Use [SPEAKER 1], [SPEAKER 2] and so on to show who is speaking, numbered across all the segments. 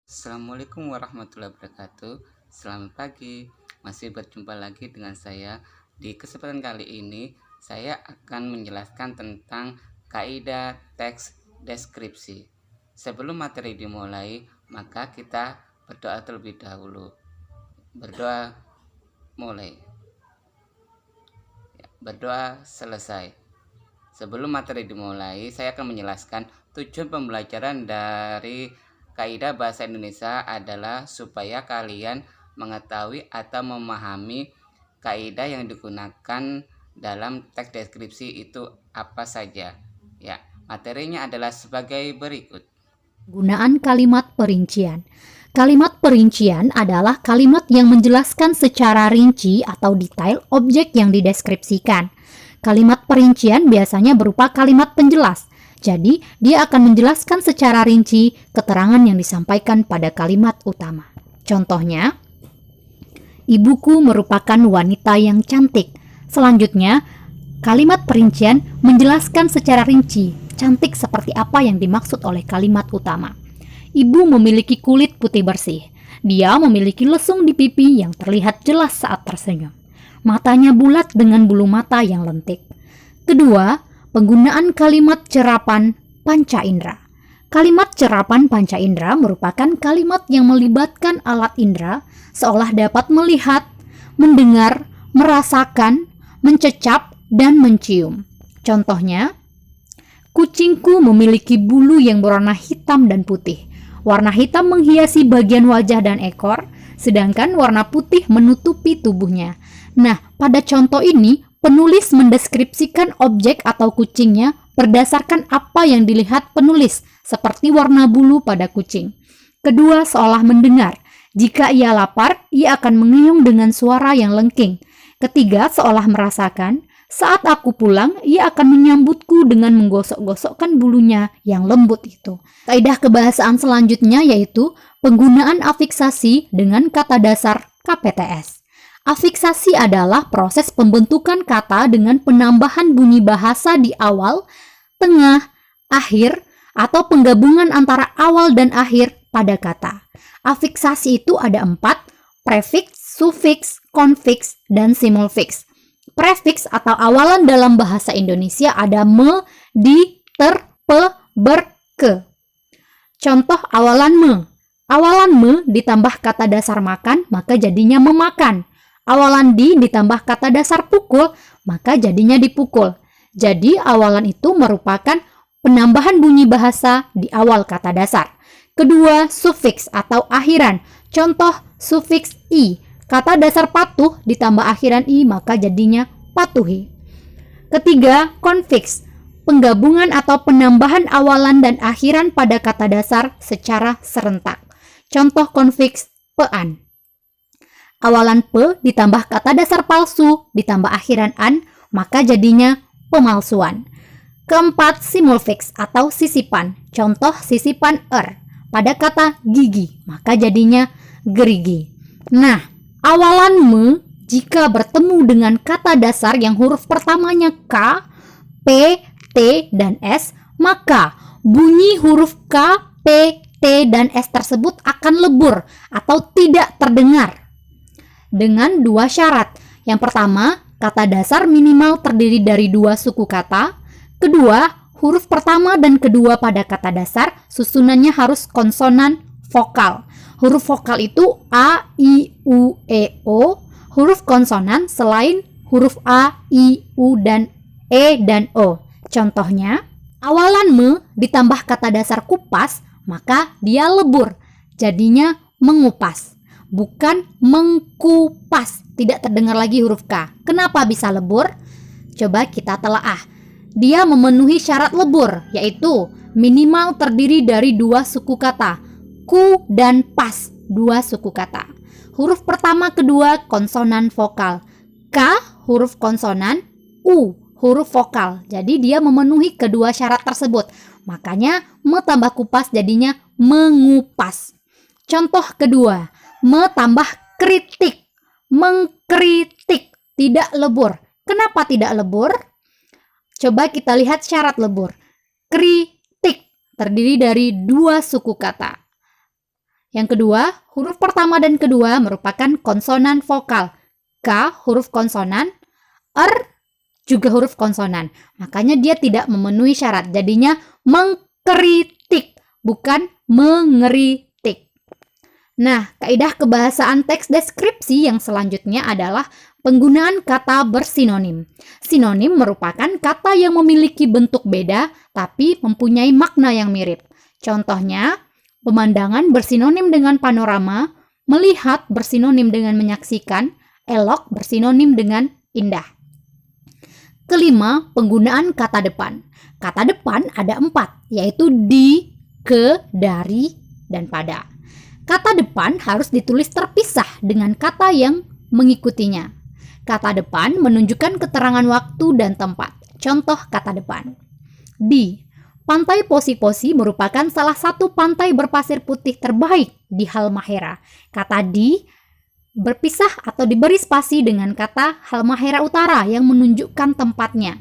[SPEAKER 1] Assalamualaikum warahmatullahi wabarakatuh. Selamat pagi. Masih berjumpa lagi dengan saya. Di kesempatan kali ini, saya akan menjelaskan tentang kaidah teks deskripsi. Sebelum materi dimulai, maka kita berdoa terlebih dahulu. Berdoa mulai. Berdoa selesai. Sebelum materi dimulai, saya akan menjelaskan tujuan pembelajaran dari kaidah bahasa Indonesia adalah supaya kalian mengetahui atau memahami kaidah yang digunakan dalam teks deskripsi itu apa saja. Ya, materinya adalah sebagai berikut.
[SPEAKER 2] Gunaan kalimat perincian. Kalimat perincian adalah kalimat yang menjelaskan secara rinci atau detail objek yang dideskripsikan. Kalimat perincian biasanya berupa kalimat penjelas. Jadi, dia akan menjelaskan secara rinci keterangan yang disampaikan pada kalimat utama. Contohnya, ibuku merupakan wanita yang cantik. Selanjutnya, kalimat perincian menjelaskan secara rinci, cantik seperti apa yang dimaksud oleh kalimat utama. Ibu memiliki kulit putih bersih. Dia memiliki lesung di pipi yang terlihat jelas saat tersenyum. Matanya bulat dengan bulu mata yang lentik. Kedua, penggunaan kalimat cerapan panca indera. Kalimat cerapan panca indera merupakan kalimat yang melibatkan alat indera seolah dapat melihat, mendengar, merasakan, mencecap, dan mencium. Contohnya, kucingku memiliki bulu yang berwarna hitam dan putih. Warna hitam menghiasi bagian wajah dan ekor, sedangkan warna putih menutupi tubuhnya. Nah, pada contoh ini, penulis mendeskripsikan objek atau kucingnya berdasarkan apa yang dilihat penulis, seperti warna bulu pada kucing. Kedua, seolah mendengar. Jika ia lapar, ia akan mengiung dengan suara yang lengking. Ketiga, seolah merasakan. Saat aku pulang, ia akan menyambutku dengan menggosok-gosokkan bulunya yang lembut itu. Kaidah kebahasaan selanjutnya yaitu penggunaan afiksasi dengan kata dasar KPTS. Afiksasi adalah proses pembentukan kata dengan penambahan bunyi bahasa di awal, tengah, akhir, atau penggabungan antara awal dan akhir pada kata. Afiksasi itu ada 4, prefiks, sufiks, konfiks, dan simulfiks. Prefiks atau awalan dalam bahasa Indonesia ada me, di, ter, pe, ber, ke. Contoh awalan me. Awalan me ditambah kata dasar makan, maka jadinya memakan. Awalan di ditambah kata dasar pukul, maka jadinya dipukul. Jadi awalan itu merupakan penambahan bunyi bahasa di awal kata dasar. Kedua, sufiks atau akhiran. Contoh sufiks i. Kata dasar patuh ditambah akhiran i, maka jadinya patuhi. Ketiga, konfiks. Penggabungan atau penambahan awalan dan akhiran pada kata dasar secara serentak. Contoh konfiks pean. Awalan pe ditambah kata dasar palsu ditambah akhiran an, maka jadinya pemalsuan. Keempat, simulfiks atau sisipan. Contoh sisipan pada kata gigi, maka jadinya gerigi. Nah, awalan me jika bertemu dengan kata dasar yang huruf pertamanya K, P, T, dan S, maka bunyi huruf K, P, T, dan S tersebut akan lebur atau tidak terdengar. Dengan 2 syarat. Yang pertama, kata dasar minimal terdiri dari 2 suku kata. Kedua, huruf pertama dan kedua pada kata dasar susunannya harus konsonan vokal. Huruf vokal itu A, I, U, E, O. Huruf konsonan selain huruf A, I, U, dan E dan O. Contohnya, awalan me ditambah kata dasar kupas, maka dia lebur. Jadinya mengupas, bukan mengkupas. Tidak terdengar lagi huruf K. Kenapa bisa lebur? Coba kita telaah. Dia memenuhi syarat lebur, yaitu minimal terdiri dari 2 suku kata. Ku dan pas, 2 suku kata. Huruf pertama kedua konsonan vokal. K huruf konsonan, U huruf vokal. Jadi dia memenuhi kedua syarat tersebut. Makanya me tambah kupas jadinya mengupas. Contoh kedua, me tambah kritik. Mengkritik, tidak lebur. Kenapa tidak lebur? Coba kita lihat syarat lebur. Kritik terdiri dari 2 suku kata. Yang kedua, huruf pertama dan kedua merupakan konsonan vokal. K huruf konsonan, R juga huruf konsonan. Makanya dia tidak memenuhi syarat. Jadinya mengkritik, bukan mengeritik. Nah, kaidah kebahasaan teks deskripsi yang selanjutnya adalah penggunaan kata bersinonim. Sinonim merupakan kata yang memiliki bentuk beda tapi mempunyai makna yang mirip. Contohnya, pemandangan bersinonim dengan panorama, melihat bersinonim dengan menyaksikan, elok bersinonim dengan indah. Kelima, penggunaan kata depan. Kata depan ada 4, yaitu di, ke, dari, dan pada. Kata depan harus ditulis terpisah dengan kata yang mengikutinya. Kata depan menunjukkan keterangan waktu dan tempat. Contoh kata depan. Di. Pantai Posi-Posi merupakan salah satu pantai berpasir putih terbaik di Halmahera. Kata di berpisah atau diberi spasi dengan kata Halmahera Utara yang menunjukkan tempatnya.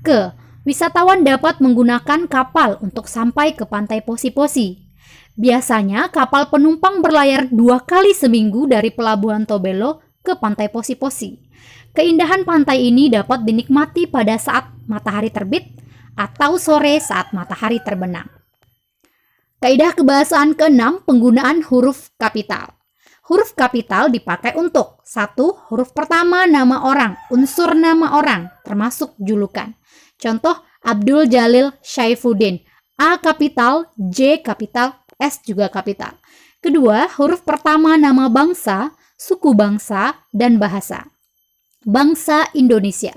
[SPEAKER 2] Ke. Wisatawan dapat menggunakan kapal untuk sampai ke Pantai Posi-Posi. Biasanya kapal penumpang berlayar 2 kali seminggu dari Pelabuhan Tobelo ke Pantai Posi-Posi. Keindahan pantai ini dapat dinikmati pada saat matahari terbit atau sore saat matahari terbenam. Kaidah kebahasaan ke-6, penggunaan huruf kapital. Huruf kapital dipakai untuk 1. Huruf pertama nama orang, unsur nama orang, termasuk julukan. Contoh Abdul Jalil Syaifuddin, A kapital, J kapital, S juga kapital. Kedua, huruf pertama nama bangsa, suku bangsa, dan bahasa. Bangsa Indonesia.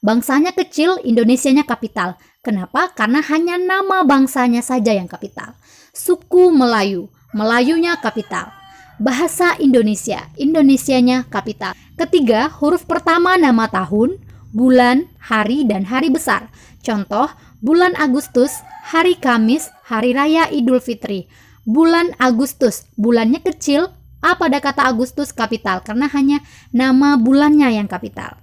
[SPEAKER 2] Bangsanya kecil, Indonesianya kapital. Kenapa? Karena hanya nama bangsanya saja yang kapital. Suku Melayu, Melayunya kapital. Bahasa Indonesia, Indonesianya kapital. Ketiga, huruf pertama nama tahun, bulan, hari, dan hari besar. Contoh, bulan Agustus, hari Kamis, hari raya Idul Fitri. Bulan Agustus, bulannya kecil, A pada kata Agustus kapital karena hanya nama bulannya yang kapital.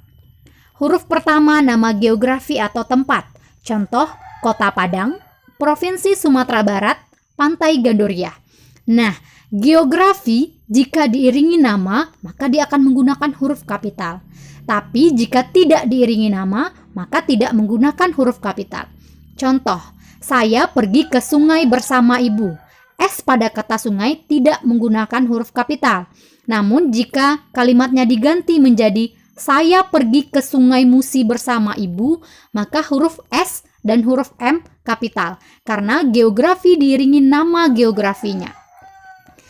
[SPEAKER 2] Huruf pertama nama geografi atau tempat. Contoh, Kota Padang, Provinsi Sumatera Barat, Pantai Gandoria. Nah, geografi jika diiringi nama, maka dia akan menggunakan huruf kapital. Tapi jika tidak diiringi nama, maka tidak menggunakan huruf kapital. Contoh, saya pergi ke sungai bersama ibu. S pada kata sungai tidak menggunakan huruf kapital. Namun jika kalimatnya diganti menjadi saya pergi ke Sungai Musi bersama ibu, maka huruf S dan huruf M kapital karena geografi diiringi nama geografinya.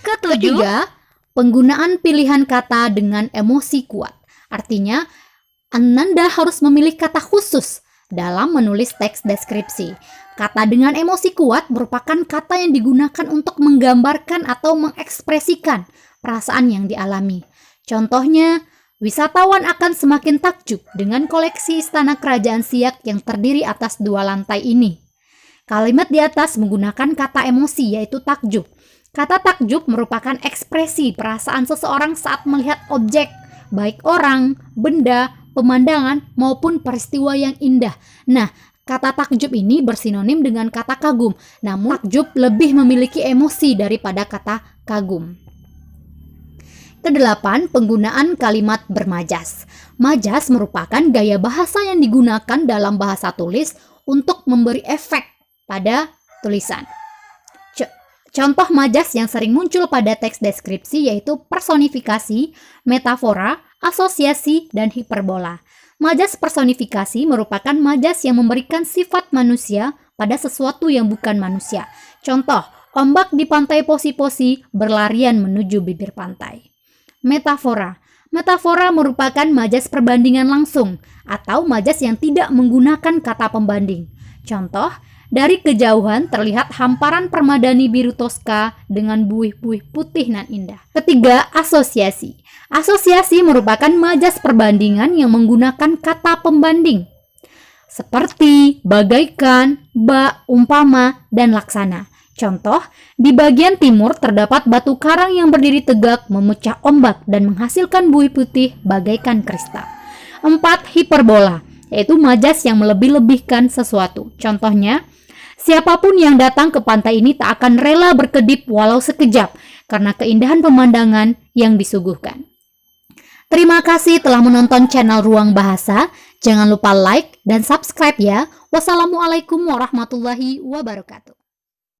[SPEAKER 2] Ketiga, penggunaan pilihan kata dengan emosi kuat. Artinya, Ananda harus memilih kata khusus dalam menulis teks deskripsi. Kata dengan emosi kuat merupakan kata yang digunakan untuk menggambarkan atau mengekspresikan perasaan yang dialami. Contohnya, wisatawan akan semakin takjub dengan koleksi istana kerajaan Siak yang terdiri atas 2 lantai ini. Kalimat di atas menggunakan kata emosi yaitu takjub. Kata takjub merupakan ekspresi perasaan seseorang saat melihat objek, baik orang, benda, pemandangan, maupun peristiwa yang indah. Nah, kata takjub ini bersinonim dengan kata kagum, namun takjub lebih memiliki emosi daripada kata kagum. Kedelapan, penggunaan kalimat bermajas. Majas merupakan gaya bahasa yang digunakan dalam bahasa tulis untuk memberi efek pada tulisan. Contoh majas yang sering muncul pada teks deskripsi yaitu personifikasi, metafora, asosiasi, dan hiperbola. Majas personifikasi merupakan majas yang memberikan sifat manusia pada sesuatu yang bukan manusia. Contoh, ombak di pantai Posi-Posi berlarian menuju bibir pantai. Metafora. Metafora merupakan majas perbandingan langsung atau majas yang tidak menggunakan kata pembanding. Contoh, dari kejauhan terlihat hamparan permadani biru toska dengan buih-buih putih nan indah. Ketiga, asosiasi. Asosiasi merupakan majas perbandingan yang menggunakan kata pembanding. Seperti, bagaikan, bak, umpama, dan laksana. Contoh, di bagian timur terdapat batu karang yang berdiri tegak memecah ombak dan menghasilkan buih putih bagaikan kristal. 4. Hiperbola, yaitu majas yang melebih-lebihkan sesuatu. Contohnya, siapapun yang datang ke pantai ini tak akan rela berkedip walau sekejap, karena keindahan pemandangan yang disuguhkan. Terima kasih telah menonton channel Ruang Bahasa. Jangan lupa like dan subscribe ya. Wassalamualaikum warahmatullahi wabarakatuh.